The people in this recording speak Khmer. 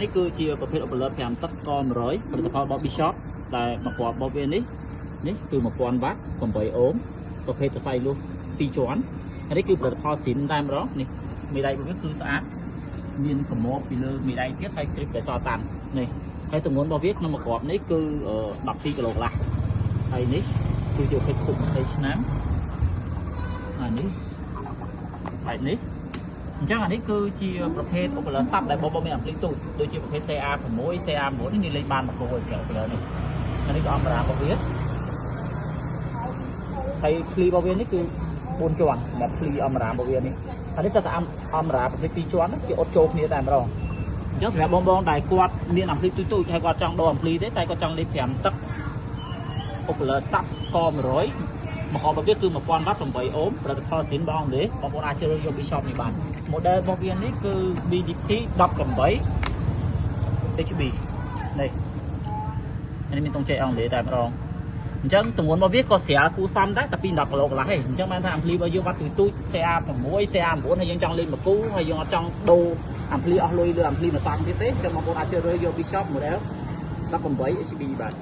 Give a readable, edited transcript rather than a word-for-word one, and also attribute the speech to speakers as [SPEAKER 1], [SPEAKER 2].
[SPEAKER 1] នេះគឺជាប្រភេទឧបលិត5ទឹកក100ផលិតផលរបស់ Bishop ដែលមកគ្រាប់របស់វានេះគឺ1000 វ៉ាត់8អូមប្រភេទសរសៃលុះ2ជាន់នេះគឺផលិតផលស៊ីនតែម្ដងនេះមេដៃរបស់វាគឺស្អាតមានកម្របពីលើមេដៃទៀតហើយគ្រីបដែលសតាន់នេះហើយទម្ងន់របស់វាក្នុងមួយគ្រាប់នេះគឺ12គីឡូកន្លះហើយនេះគឺជាប្រភេទគុក20ឆ្នាំអានេះបែបនេះអញ្ចឹងអានេះគឺជាប្រភេទឧបលិស័ព្ទដែលបងមានអាភ្លីទូចដូចជាប្រភេទ CA6 CA9 នេះលេខបានមកគោឲ្យស្គាល់ខ្លួននេះអានេះក៏អមរារបស់វាហើយភ្លីរបស់វានេះគឺ4ជាន់សម្រាប់ភ្លីអមរារបស់វានេះអានេះសិតតែអមរាប្រភេទ2ជាន់គេអត់ចូលគ្នាតែម្ដងអញ្ចឹងសម្រាប់បងដែលគាត់មានអាភ្លីទូចហើយគាត់ចង់ដូរអាភ្លីទេតែគាត់ចង់លេខ5ទឹកឧបលិស័ព្ទក100មករបស់វាគឺ1000 វ៉ាត់8អូមផលិតផលស៊ីនបងទេបងប្អូនអាចជ្រើសរើសយក Bishop នេះបាន model របស់វានេះគឺ BDP 18 HB នេះនេះមានតុងចេកអង់គ្លេសតែម្ដងអញ្ចឹងទម្ងន់របស់វាក៏ស្រាលគួរសមដែរតែពី10គីឡូកន្លះទេអញ្ចឹងបានថាអាភ្លីរបស់យើងវ៉ាត់ទូច CA6 CA9 ហើយយើងចង់លេខមួយគូហើយយើងអត់ចង់ដូរអាភ្លីអស់លុយលើអាភ្លីមកតាំងទៀតទេអញ្ចឹងបងប្អូនអាចជ្រើសរើសយក Bishop model 18 HB បាទ